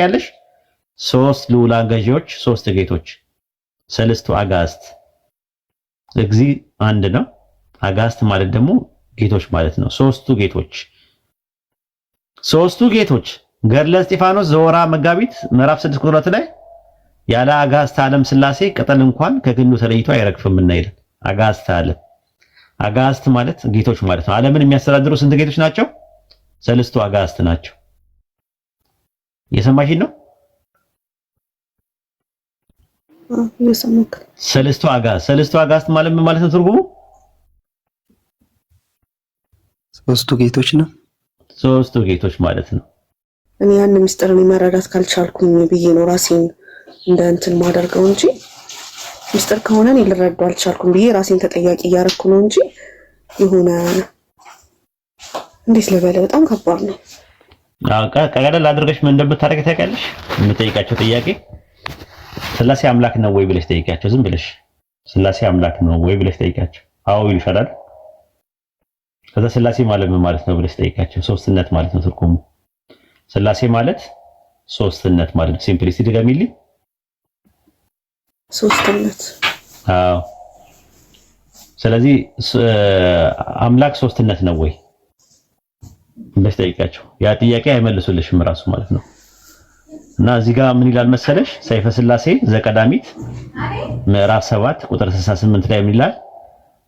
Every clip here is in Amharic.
ታውቂያለሽ? ሶስት ልዑላን ገዢዎች፣ ሶስት ጌቶች፣ ሰለስቱ አጋዕዝት። እግዚ አንድ ነው። አጋዕዝት ማለት ደግሞ ጌቶች ማለት ነው። ሶስቱ ጌቶች ገድለ እስጢፋኖስ ዘወርኀ መጋቢት ምዕራፍ 6 ቁጥር 2 ላይ ያለ አጋዕዝተ ዓለም ሥላሴ ቅጠል እንኳን ከግንዱ ተለይቶ አይረግፍምና ይላል። አጋዕዝተ ዓለም፣ አጋዕዝት ማለት ጌቶች ማለት ነው። ዓለምን የሚያስተዳድሩ ስንት ጌቶች ናቸው? ሰለስቱ አጋዕዝት ናቸው። የሰማሽኝ ነው? ሰለስቱ አጋዕዝት ማለት ምን ማለት ነው? ትርጉሙ ሶስቱ ጌቶች ነው። ሶስቱ ጌቶች ማለት ነው። እኔ ያን ምስጢርን መረዳት ካልቻልኩኝ ብዬ ነው ራሴን እንደ እንትን ማደርገው እንጂ ምስጢር ከሆነ እኔ ልረዳው አልቻልኩም ብዬ ራሴን ተጠያቂ እያደረኩ ነው እንጂ የሆነ እንዴት ልበለ በጣም ከባድ ነው። ቀለል አድርገሽ ምን እንደምታደርጊ ታውቂያለሽ? የምጠይቃቸው ጥያቄ ሥላሴ አምላክ ነው ወይ ብለሽ ጠይቂያቸው። ዝም ብለሽ ሥላሴ አምላክ ነው ወይ ብለሽ ጠይቂያቸው። አዎ ይልሻል አይደል? ከዛ ሥላሴ ማለት ምን ማለት ነው ብለሽ ጠይቂያቸው። ሶስትነት ማለት ነው ትርጉሙ። ሥላሴ ማለት ሶስትነት ማለት ነው። ሲምፕሊሲቲ ድገሚልኝ። ሶስትነት። አዎ። ስለዚህ አምላክ ሶስትነት ነው ወይ ብለሽ ጠይቂያቸው። ያ ጥያቄ አይመልሱልሽም ራሱ ማለት ነው። እና እዚህ ጋር ምን ይላል መሰለሽ? ሰይፈ ሥላሴ ዘቀዳሚት ምዕራፍ 7 ቁጥር 68 ላይ ምን ይላል?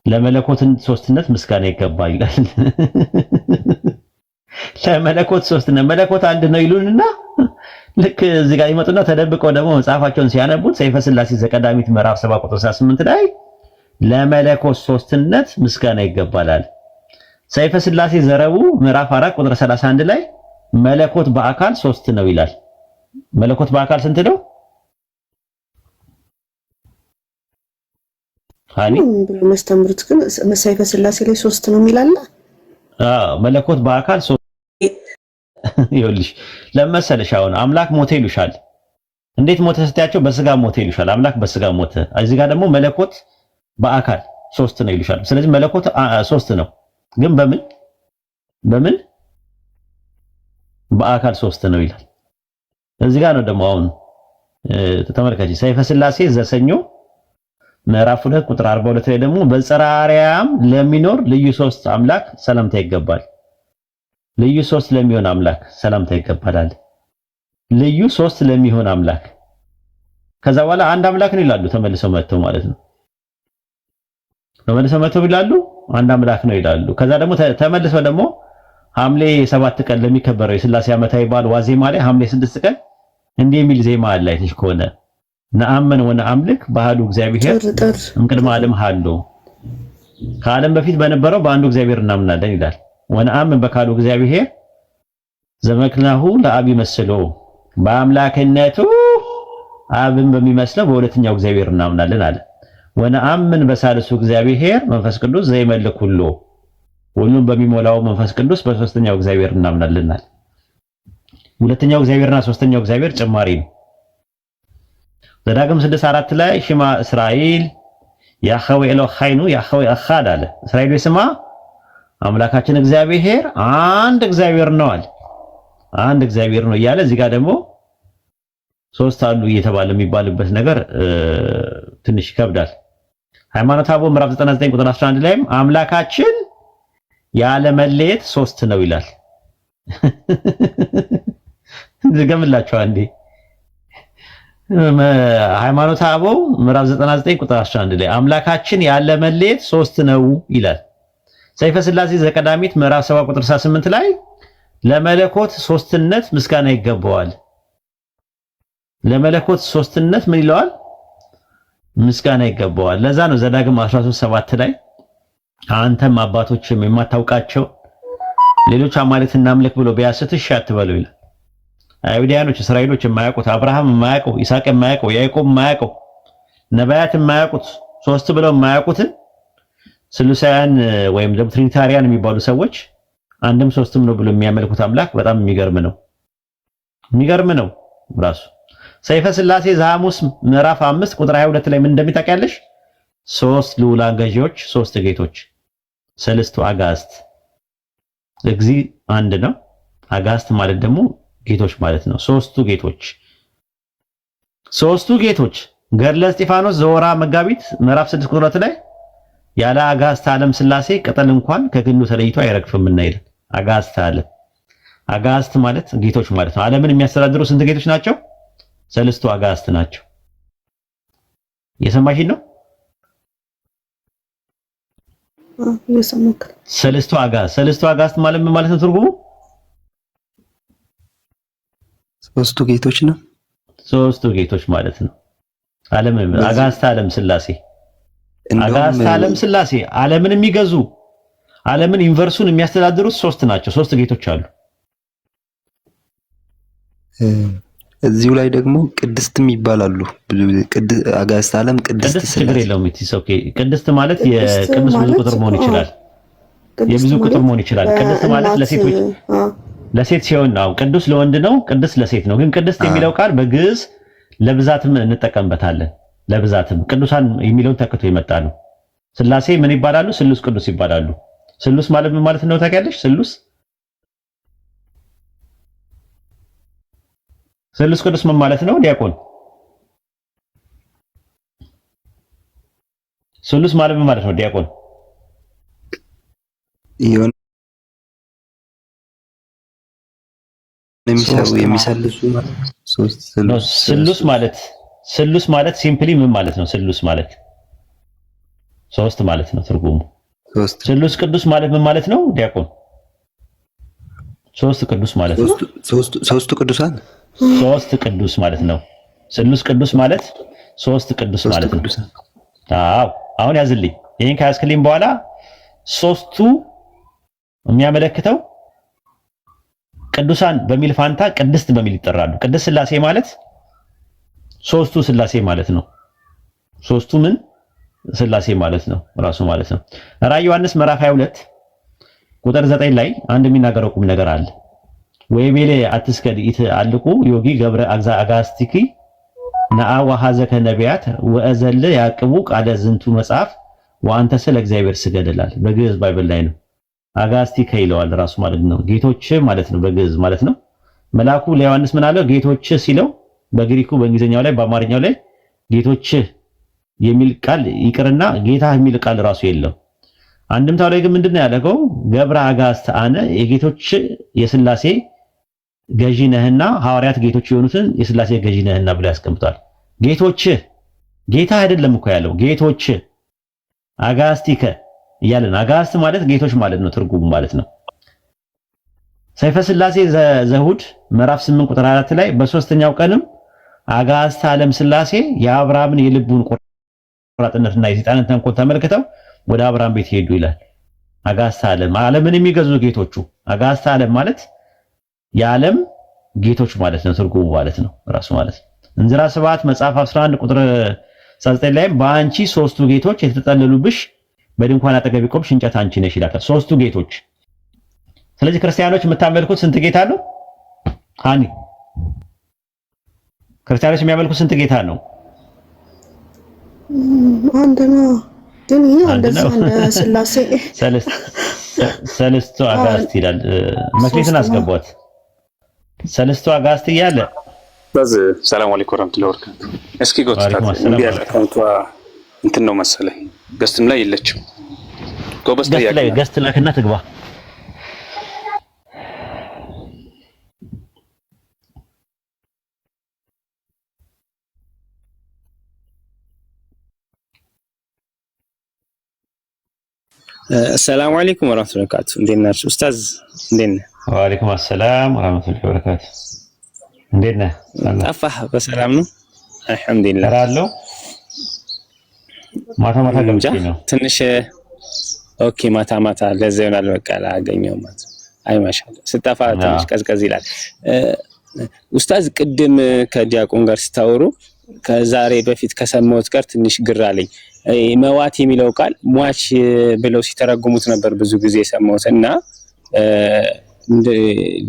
ለመለኮትን ሶስትነት ምስጋና ይገባል ይላል። ለመለኮት ሶስትነት መለኮት አንድ ነው ይሉንና ልክ እዚህ ጋር ይመጡና ተደብቀው ደግሞ መጽሐፋቸውን ሲያነቡት ሰይፈ ሥላሴ ዘቀዳሚት ምዕራፍ 7 ቁጥር 68 ላይ ለመለኮት ሶስትነት ምስጋና ይገባላል። ሰይፈ ሥላሴ ዘረቡዕ ምዕራፍ 4 ቁጥር 31 ላይ መለኮት በአካል ሶስት ነው ይላል። መለኮት በአካል ስንት ነው? ሃኒ መስተምሩት ግን ሰይፈ ሥላሴ ላይ ሶስት ነው የሚላል። መለኮት በአካል ሶስት ይኸውልሽ ለመሰለሽ አሁን አምላክ ሞተ ይሉሻል። እንዴት ሞተ ስትያቸው በስጋ ሞተ ይሉሻል። አምላክ በስጋ ሞተ። እዚህ ጋር ደግሞ መለኮት በአካል ሶስት ነው ይሉሻል። ስለዚህ መለኮት ሶስት ነው፣ ግን በምን በአካል ሶስት ነው ይላል። እዚህ ጋር ነው ደግሞ አሁን ተመልካች ሰይፈ ሥላሴ ዘሰኞ ምዕራፍ 2 ቁጥር 42 ላይ ደግሞ በጽርሐ አርያም ለሚኖር ልዩ ሶስት አምላክ ሰላምታ ይገባል። ልዩ ሶስት ለሚሆን አምላክ ሰላምታ ይገባል። ልዩ ሶስት ለሚሆን አምላክ ከዛ በኋላ አንድ አምላክ ነው ይላሉ። ተመልሰው መጥተው ማለት ነው። ተመልሰው መጥተው ይላሉ አንድ አምላክ ነው ይላሉ። ከዛ ደግሞ ተመልሰው ደግሞ ሐምሌ 7 ቀን ለሚከበረው የሥላሴ ዓመታዊ በዓል ዋዜማ ላይ ሐምሌ 6 ቀን እንዲህ የሚል ዜማ አለ። አይተሽ ከሆነ ነአምን ወነአምልክ ባህሉ እግዚአብሔር እምቅድመ ዓለም ሀሎ፣ ከዓለም በፊት በነበረው በአንዱ እግዚአብሔር እናምናለን ይላል። ወነአምን በካሉ እግዚአብሔር ዘመክናሁ ለአብ ይመስሎ፣ በአምላክነቱ አብን በሚመስለው በሁለተኛው እግዚአብሔር እናምናለን አለ። ወነአምን በሳልሱ እግዚአብሔር መንፈስ ቅዱስ ዘይመልክ ሁሉ፣ ሁሉም በሚሞላው መንፈስ ቅዱስ በሶስተኛው እግዚአብሔር እናምናለን አለ። ሁለተኛው እግዚአብሔርና ሶስተኛው እግዚአብሔር ጭማሪ ነው። ዘዳግም 6:4 ላይ ሽማ እስራኤል ያህዌ ኤሎሃይኑ ያህዌ አኻድ አለ። እስራኤል ስማ አምላካችን እግዚአብሔር አንድ እግዚአብሔር ነው አለ። አንድ እግዚአብሔር ነው እያለ እዚህ ጋር ደግሞ ሶስት አሉ እየተባለ የሚባልበት ነገር ትንሽ ይከብዳል። ሃይማኖተ አበው ምዕራፍ 99 ቁጥር 11 ላይም አምላካችን ያለ መለየት ሶስት ነው ይላል። ዝገምላችሁ አንዴ ሃይማኖተ አበው ምዕራፍ 99 ቁጥር 11 ላይ አምላካችን ያለ መለየት ሶስት ነው ይላል። ሰይፈ ሥላሴ ዘቀዳሚት ምዕራፍ 7 ቁጥር 68 ላይ ለመለኮት ሶስትነት ምስጋና ይገባዋል። ለመለኮት ሶስትነት ምን ይለዋል? ምስጋና ይገባዋል። ለዛ ነው ዘዳግም 13:7 ላይ አንተም አባቶችም የማታውቃቸው ሌሎች አማልክት እናምልክ ብሎ ቢያስትሽ አትበሉ ይላል። አይሁዳኖች እስራኤሎች የማያውቁት አብርሃም የማያውቀው ይስሐቅ የማያውቀው ያዕቆብ የማያውቀው ነቢያት የማያውቁት ሶስት ብለው የማያውቁትን ስሉሳውያን ወይም ደግሞ ትሪኒታሪያን የሚባሉ ሰዎች አንድም ሶስትም ነው ብሎ የሚያመልኩት አምላክ በጣም የሚገርም ነው ራሱ። ሰይፈ ሥላሴ ዘሐሙስ ምዕራፍ 5 ቁጥር 22 ላይ ምን እንደሚታውቂያለሽ? ሶስት ልዑላን ገዢዎች፣ ሶስት ጌቶች፣ ሰለስቱ አጋዕዝት። እግዚ አንድ ነው። አጋዕዝት ማለት ደግሞ ጌቶች ማለት ነው። ሶስቱ ጌቶች ገድለ እስጢፋኖስ ዘወራ መጋቢት ምዕራፍ 6 ቁጥር 2 ላይ ያለ አጋዕዝተ ዓለም ሥላሴ ቅጠል እንኳን ከግንዱ ተለይቶ አይረግፍምና ይላል። አጋዕዝት ማለት ጌቶች ማለት ነው። ዓለምን የሚያስተዳድሩ ስንት ጌቶች ናቸው? ሰለስቱ አጋዕዝት ናቸው። የሰማሽኝ ነው? ሰለስቱ አጋዕዝት ማለት ምን ማለት ነው ትርጉሙ? ሶስቱ ጌቶች ነው። ሶስቱ ጌቶች ማለት ነው። አጋዕዝተ ዓለም ሥላሴ አጋዕዝተ ዓለም ሥላሴ ዓለምን የሚገዙ ዓለምን ዩኒቨርሱን የሚያስተዳድሩት ሶስት ናቸው። ሶስት ጌቶች አሉ። እዚሁ ላይ ደግሞ ቅድስትም ይባላሉ። አጋዕዝተ ዓለም ቅድስት ችግር የለውም። ኦኬ ቅድስት ማለት የቅዱስ ብዙ ቁጥር መሆን ይችላል። የብዙ ቁጥር መሆን ይችላል። ቅድስት ማለት ለሴቶች ለሴት ሲሆን ነው። ቅዱስ ለወንድ ነው፣ ቅድስት ለሴት ነው። ግን ቅድስት የሚለው ቃል በግዕዝ ለብዛትም እንጠቀምበታለን። ለብዛትም ቅዱሳን የሚለውን ተክቶ የመጣ ነው። ሥላሴ ምን ይባላሉ? ስሉስ ቅዱስ ይባላሉ። ስሉስ ማለት ምን ማለት ነው ታውቂያለሽ? ስሉስ ቅዱስ ምን ማለት ነው ዲያቆን? ስሉስ ማለት ምን ማለት ነው ዲያቆን? የሚሰልሱ ማለት ስሉስ ማለት ሲምፕሊ ምን ማለት ነው? ስሉስ ማለት ሶስት ማለት ነው ትርጉሙ። ስሉስ ቅዱስ ማለት ምን ማለት ነው ዲያቆን? ሶስት ቅዱስ ማለት ነው። ሶስቱ ቅዱሳን ሶስት ቅዱስ ማለት ነው። ስሉስ ቅዱስ ማለት ሶስት ቅዱስ ማለት ነው። አዎ አሁን ያዝልኝ። ይሄን ካያስክልኝ በኋላ ሶስቱ የሚያመለክተው ቅዱሳን በሚል ፋንታ ቅድስት በሚል ይጠራሉ። ቅድስት ሥላሴ ማለት ሶስቱ ሥላሴ ማለት ነው። ሶስቱ ምን ሥላሴ ማለት ነው ራሱ ማለት ነው። ራዕየ ዮሐንስ ምዕራፍ 22 ቁጥር 9 ላይ አንድ የሚናገረው ቁም ነገር አለ። ወይቤሌ አትስከድ አልቁ ዮጊ ገብረ አጋስቲኪ ነአ ወሐዘከ ነቢያት ወአዘለ ያቅቡ ቃለ ዝንቱ መጽሐፍ ወአንተ ስለ እግዚአብሔር ስገድላል። በግዕዝ ባይብል ላይ ነው። አጋስቲከ ይለዋል ራሱ ማለት ነው። ጌቶች ማለት ነው በግዕዝ ማለት ነው። መልአኩ ለዮሐንስ ምን አለው? ጌቶች ሲለው በግሪኩ በእንግሊዝኛው ላይ በአማርኛው ላይ ጌቶች የሚል ቃል ይቅርና ጌታ የሚል ቃል ራሱ የለው። አንድምታው ላይ ግን ምንድነው ያለው? ገብረ አጋዕዝተ አነ የጌቶች የሥላሴ ገዢ ነህና ሐዋርያት ጌቶች የሆኑትን የሥላሴ ገዢ ነህና ብሎ ያስቀምጣል። ጌቶች ጌታ አይደለም እኮ ያለው ጌቶች አጋስቲከ እያለን አጋስት ማለት ጌቶች ማለት ነው ትርጉሙ ማለት ነው። ሰይፈ ሥላሴ ዘሁድ ምዕራፍ 8 ቁጥር 4 ላይ በሶስተኛው ቀንም አጋዕዝተ ዓለም ሥላሴ የአብርሃምን የልቡን ቆራጥነትና የሰይጣንን ተንኮል ተመልክተው ወደ አብርሃም ቤት ሄዱ ይላል። አጋዕዝተ ዓለም ዓለምን የሚገዙ ጌቶቹ አጋዕዝተ ዓለም ማለት የዓለም ጌቶች ማለት ነው ትርጉሙ ማለት ነው ራሱ ማለት ነው። እንዝራ ስብሐት መጽሐፍ 11 ቁጥር 19 ላይ በአንቺ ሶስቱ ጌቶች የተጠለሉብሽ በድንኳን አጠገብ ቆምሽ እንጨት አንቺ ነሽ ይላል። ሶስቱ ጌቶች። ስለዚህ ክርስቲያኖች የምታመልኩት ስንት ጌታ ነው? ሃኒ ክርስቲያኖች የሚያመልኩት ስንት ጌታ ነው? አንድ ነው። ግን ይሄ አንደ ሥላሴ ሰለስቱ አጋዕዝት ይላል። መክሊትን አስገቧት። ሰለስቱ አጋዕዝት እያለ ሰላም አለይኩም ወራህመቱላሂ ወበረካቱ። እስኪ ጎትታት እንዴ አካውንቷ እንትን ነው መሰለኝ ገስትም ላይ የለችም። ጎበስ ላይ ገስት ላክና ትግባ። السلام عليكم ورحمة الله وبركاته. ندينا أستاذ ندينا. وعليكم السلام ورحمة الله وبركاته. ندينا. أفح بسلام نو. الحمد لله. رالو. ما تمام تنش. أوكي ما تمام لازم نالوكالة عجيني ومات. أي ما شاء الله. ستافع تنش كذا كذيلات. أستاذ قدم كدياكون غرستاورو كزاري بفيت كسموت كرت تنش قرالي. መዋት የሚለው ቃል ሟች ብለው ሲተረጉሙት ነበር ብዙ ጊዜ ሰማሁትና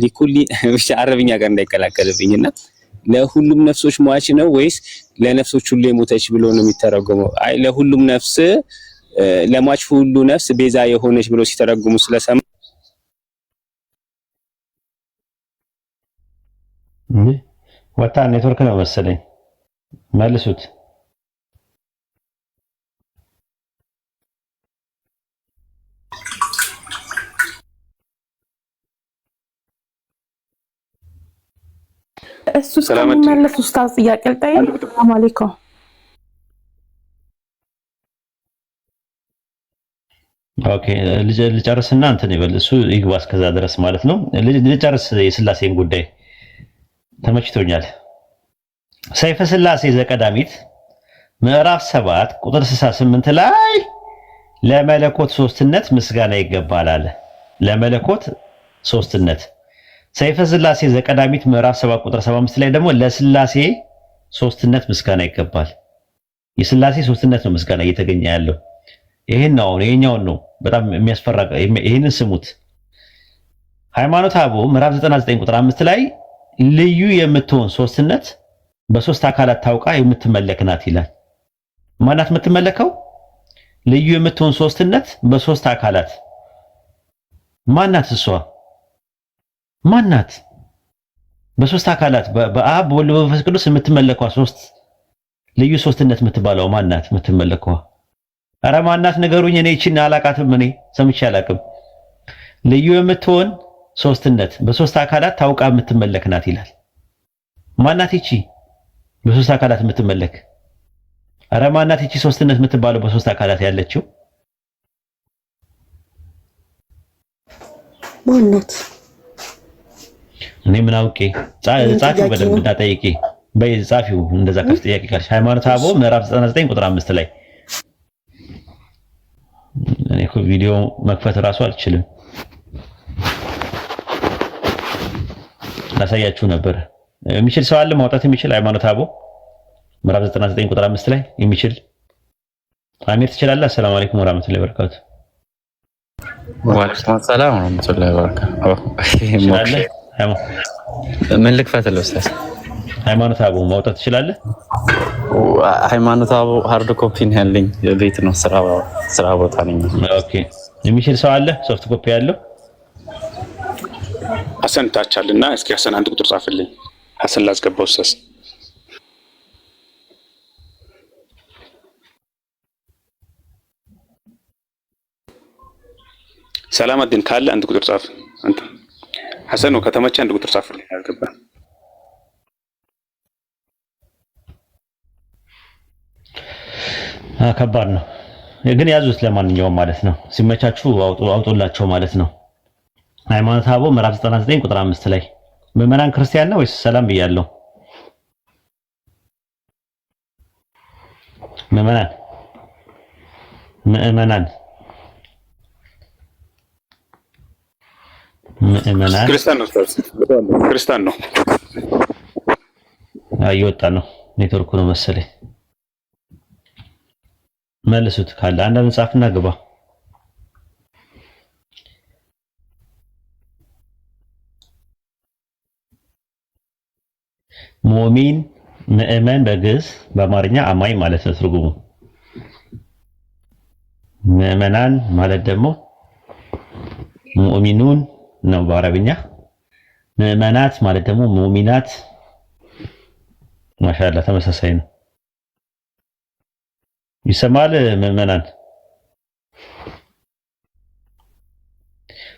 ሊኩሊ ብቻ አረብኛ ጋር እንዳይቀላቀልብኝና ለሁሉም ነፍሶች ሟች ነው ወይስ ለነፍሶች ሁሉ የሞተች ብሎ ነው የሚተረጉመው? አይ ለሁሉም ነፍስ ለሟች ሁሉ ነፍስ ቤዛ የሆነች ብሎ ሲተረጉሙ ስለሰማ ወጣ ኔትወርክ ነው መሰለኝ። መልሱት። እሱ እስከሚመለስ ኡስታዝ ጥያቄ ልጠይቅ። ሰላም አለይኩም። ኦኬ ልጨርስና እንትን ይበል እሱ ይግባ እስከዛ ድረስ ማለት ነው። ልጨርስ የስላሴን ጉዳይ ተመችቶኛል። ሰይፈ ስላሴ ዘቀዳሚት ምዕራፍ 7 ቁጥር 68 ላይ ለመለኮት ሶስትነት ምስጋና ይገባል አለ። ለመለኮት ሶስትነት። ሰይፈ ስላሴ ዘቀዳሚት ምዕራፍ 7 ቁጥር 75 ላይ ደግሞ ለስላሴ ሶስትነት ምስጋና ይገባል። የስላሴ ሶስትነት ነው ምስጋና እየተገኘ ያለው። ይሄን ነው ይሄኛውን ነው በጣም የሚያስፈራ። ይሄንን ስሙት። ሃይማኖተ አበው ምዕራፍ 99 ቁጥር 5 ላይ ልዩ የምትሆን ሶስትነት በሶስት አካላት ታውቃ የምትመለክ ናት ይላል። ማናት የምትመለከው? ልዩ የምትሆን ሶስትነት በሶስት አካላት። ማናት እሷ? ማናት? በሶስት አካላት በአብ በወልድ በመንፈስ ቅዱስ የምትመለከው ሶስት ልዩ ሶስትነት የምትባለው ማናት? የምትመለከው ኧረ ማናት ንገሩኝ። እኔ እቺን አላቃትም። እኔ ሰምቼ አላቅም። ልዩ የምትሆን ሶስትነት በሶስት አካላት ታውቃ የምትመለክ ናት ይላል። ማናት ይቺ በሶስት አካላት የምትመለክ? ኧረ ማናት ይቺ ሶስትነት የምትባለው በሶስት አካላት ያለችው? ማናት? እኔ ምን አውቄ? ጻፊው በደንብ እንዳጠይቄ በጻፊው እንደዛ ከፍ ጥያቄ ካለሽ ሃይማኖተ አበው ምዕራፍ 99 ቁጥር 5 ላይ እኔ እኮ ቪዲዮ መክፈት እራሱ አልችልም። ላሳያችሁ ነበር። የሚችል ሰው አለ ማውጣት የሚችል? ሃይማኖተ አበው ምዕራፍ 99 ቁጥር 5 ላይ የሚችል አሚር ትችላለህ? አሰላሙ አለይኩም ወራህመቱላሂ ወበረካቱ። ወአለይኩም ሰላም ወራህመቱላሂ ወበረካቱ። ምን ልክፈትልህ ኡስታዝ? ሃይማኖተ አበው ማውጣት ትችላለህ? ሃይማኖተ አበው ሃርድ ኮፒ ነው ያለኝ፣ ቤት ነው ስራ ቦታ ነኝ። ኦኬ የሚችል ሰው አለ ሶፍት ኮፒ ያለው? ሐሰን ታቻልና እስኪ ሐሰን አንድ ቁጥር ጻፍልኝ። ሐሰን ላስገባው ኡስታዝ። ሰላማዲን ካለ አንድ ቁጥር ጻፍ። አንተ ሐሰን ነው ከተመቸ አንድ ቁጥር ጻፍልኝ። አልገባ ከባድ ነው ግን ያዙት። ለማንኛውም ማለት ነው ሲመቻችሁ አውጡላቸው ማለት ነው። ሃይማኖተ አበው ምዕራፍ 99 ቁጥር 5 ላይ ምዕመናን ክርስቲያን ነው ወይስ ሰላም ብያለሁ? ምዕመናን ክርስቲያን ነው። ክርስቲያን ነው። እየወጣ ነው ኔትወርኩ ነው መሰለኝ። መልሱት ካለ አንድ መጽሐፍና ግባ። ሙእሚን ምዕመን በግዕዝ በአማርኛ አማኝ ማለት ነው ትርጉሙ። ምዕመናን ማለት ደግሞ ሙእሚኑን ነው በአረብኛ። ምዕመናት ማለት ደግሞ ሙእሚናት። ማሻአላ ተመሳሳይ ነው። ይሰማል? ምዕመናን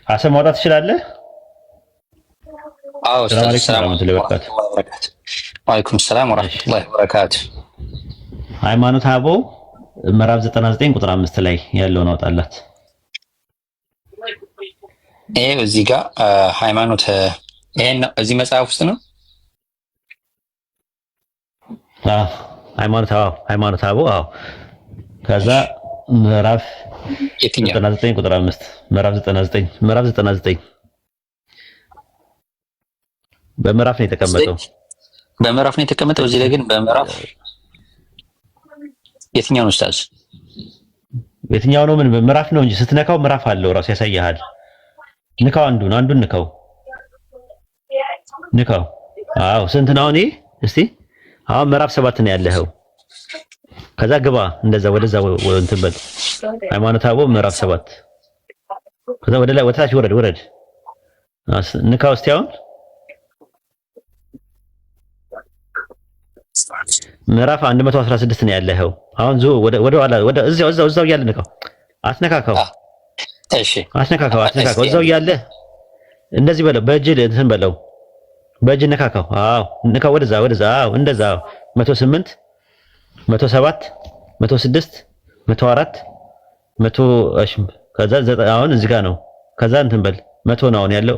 ሐሰን ማውጣት ትችላለህ? አዎ ሰላም አለይኩም ወራህመቱላሂ ወበረካቱ። ወአለይኩም ሰላም ወራህመቱላሂ ወበረካቱ። ሃይማኖተ አበው ምዕራፍ 99 ቁጥር 5 ላይ ያለውን አውጣላት። ይሄ እዚህ ጋር ይሄን እዚህ መጽሐፍ ውስጥ ነው። ሃይማኖተ አበው ከዛ ምዕራፍ 99 ቁጥር 5 ምዕራፍ 99 በምዕራፍ ነው የተቀመጠው። በምዕራፍ ነው የተቀመጠው። እዚህ ላይ ግን በምዕራፍ የትኛው ነው ኡስታዝ? የትኛው ነው? ምን ምዕራፍ ነው እንጂ ስትነካው ምዕራፍ አለው ራሱ ያሳያል። ንካው፣ አንዱን ንካው። አዎ ስንት ነው እኔ? እስቲ አሁን ምዕራፍ 7 ነው ያለኸው። ከዛ ግባ እንደዛ ወደዛ እንትን በል። ሃይማኖተ አበው ምዕራፍ 7 ከዛ ወደ ላይ ወደ ታች ወረድ። ንካው እስቲ አሁን ምዕራፍ 116 ነው ያለኸው። አሁን ወደ ኋላ ወደ እዛው እያለ ንካው። አትነካካው። እሺ አትነካካው። እዛው እያለ እንደዚህ በለው። በእጅ እንትን በለው። በእጅ ነካካው። አዎ ንካው። ወደዛ። አዎ እንደዛ። 108 107 106 104 100 ከዛ አሁን እዚህ ጋር ነው። ከዛ እንትን በል 100 ነው አሁን ያለው።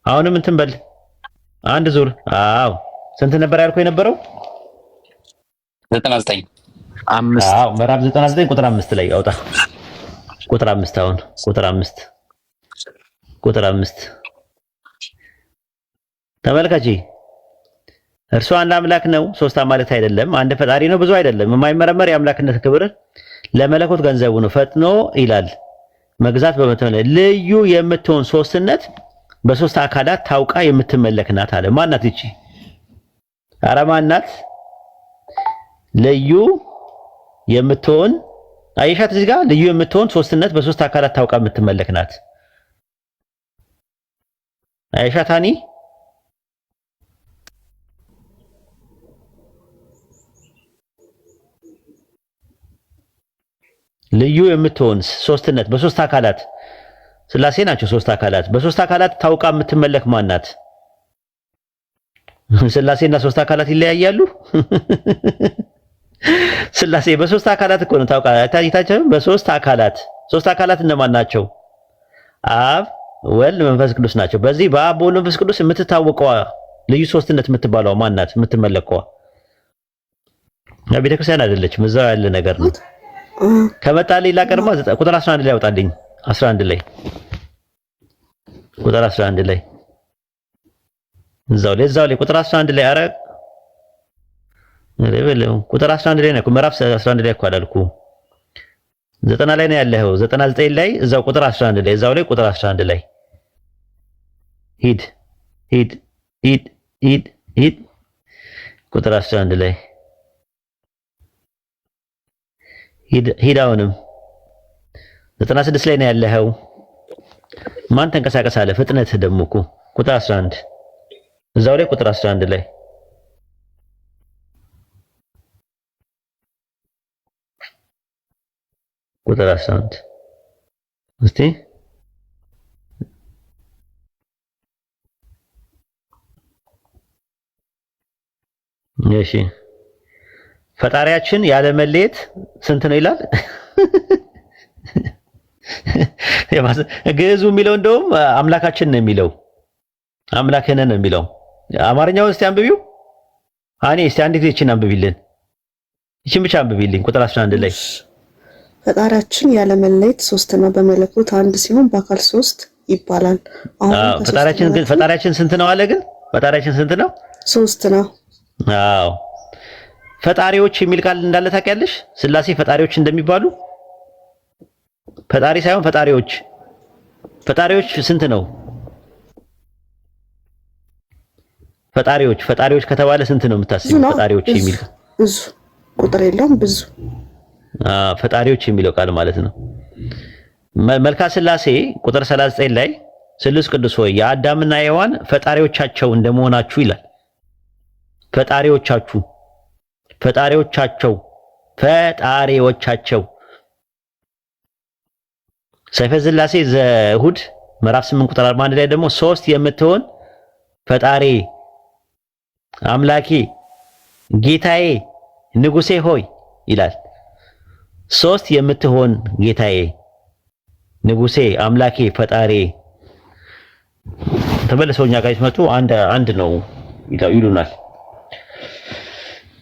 አሁንም እንትን በል አንድ ዙር። አዎ ስንት ነበር ያልከው የነበረው? 99 5 አዎ ምዕራፍ 99 ቁጥር 5 ላይ አውጣ። ቁጥር 5 አሁን ቁጥር 5 ተመልካች እርሱ አንድ አምላክ ነው፣ ሶስት አማልክት አይደለም፣ አንድ ፈጣሪ ነው፣ ብዙ አይደለም፣ የማይመረመር የአምላክነት ክብር ለመለኮት ገንዘቡ ነው። ፈጥኖ ይላል መግዛት በመተነ ልዩ የምትሆን ሶስትነት በሶስት አካላት ታውቃ የምትመለክ ናት አለ። ማናት እቺ? ኧረ ማናት? ልዩ የምትሆን አይሻት እዚህ ጋር ልዩ የምትሆን ሶስትነት በሶስት አካላት ታውቃ የምትመለክ ናት። አይሻታኒ ልዩ የምትሆን ሶስትነት በሶስት አካላት ስላሴ ናቸው። ሶስት አካላት በሶስት አካላት ታውቃ የምትመለክ ማናት? ስላሴና ሶስት አካላት ይለያያሉ? ስላሴ በሶስት አካላት እኮ ነው ታውቃ ታይታቸው። በሶስት አካላት ሶስት አካላት እነማን ናቸው? አብ፣ ወልድ፣ መንፈስ ቅዱስ ናቸው። በዚህ በአብ በወልድ መንፈስ ቅዱስ የምትታወቀዋ ልዩ ሶስትነት የምትባለው ማናት? የምትመለከዋ ቤተክርስቲያን አይደለችም፣ እዛው ያለ ነገር ነው። ከመጣልኝ ላቀርማ ቁጥር 11 ላይ አውጣልኝ። 11 ላይ ቁጥር 11 ላይ እዛው ላይ ቁጥር 11 ላይ አረ ለበለው ቁጥር 11 ላይ ነው። ምዕራፍ 11 ላይ እኮ አላልኩ 90 ላይ ነው ያለው። 99 ላይ እዛው ቁጥር 11 ላይ እዛው ላይ ቁጥር 11 ላይ ሂድ ቁጥር 11 ላይ ሂድ አሁንም 96 ላይ ነው ያለው። ማን ተንቀሳቀስ አለ? ፍጥነት ደግሞ እኮ ቁጥር 11 እዛው ላይ ቁጥር 11 ላይ ቁጥር 11 እስቲ እሺ ፈጣሪያችን ያለ መለየት ስንት ነው ይላል? ግዕዙ የሚለው እንደውም አምላካችን ነው የሚለው አምላክህን ነው የሚለው። አማርኛውን እስቲ አንብቢው። አኔ እስቲ አንድ ጊዜ እቺን አንብቢልን። እቺን ብቻ አንብቢልኝ። ቁጥር 11 ላይ ፈጣሪያችን ያለ መለየት ሶስት ነው፣ በመለኮት አንድ ሲሆን በአካል ሶስት ይባላል። አሁን ፈጣሪያችን ስንት ነው አለ? ግን ፈጣሪያችን ስንት ነው? ሶስት ነው። አዎ ፈጣሪዎች የሚል ቃል እንዳለ ታውቂያለሽ? ስላሴ ፈጣሪዎች እንደሚባሉ ፈጣሪ ሳይሆን ፈጣሪዎች ስንት ነው? ፈጣሪዎች ከተባለ ስንት ነው የምታስቢው? ፈጣሪዎች የሚል ብዙ ቁጥር የለውም፣ ብዙ ፈጣሪዎች የሚለው ቃል ማለት ነው። መልካ ስላሴ ቁጥር 39 ላይ ስሉስ ቅዱስ ሆይ የአዳምና የሔዋን ፈጣሪዎቻቸው እንደመሆናችሁ ይላል። ፈጣሪዎቻቸው ሰይፈ ስላሴ ዘእሁድ ምዕራፍ 8 ቁጥር 41 ላይ ደግሞ ሶስት የምትሆን ፈጣሪ አምላኬ ጌታዬ ንጉሴ ሆይ ይላል። ሶስት የምትሆን ጌታዬ ንጉሴ አምላኬ ፈጣሪ ተመልሰው እኛ ጋር ሲመጡ አንድ ነው ይሉናል።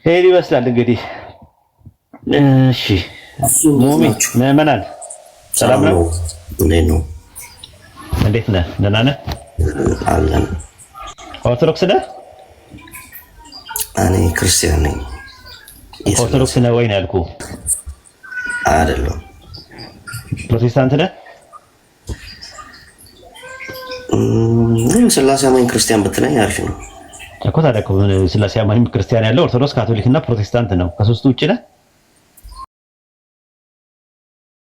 ይሄ ይመስላል እንግዲህ። እሺ ሙሚን ምዕመናን ሰላም ነው? እንዴት ነህ? ደህና ነህ? አለን። ኦርቶዶክስ ነህ? እኔ ክርስቲያን ነኝ። ኦርቶዶክስ ነህ ወይ ነው ያልኩህ? አይደለም። ፕሮቴስታንት ነህ? ስላሴ አማኝ ክርስቲያን ብትለኝ አሪፍ ነው እኮ። ታዲያ ስላሴ አማኝ ክርስቲያን ያለው ኦርቶዶክስ፣ ካቶሊክ እና ፕሮቴስታንት ነው። ከሶስቱ ውጭ ነህ?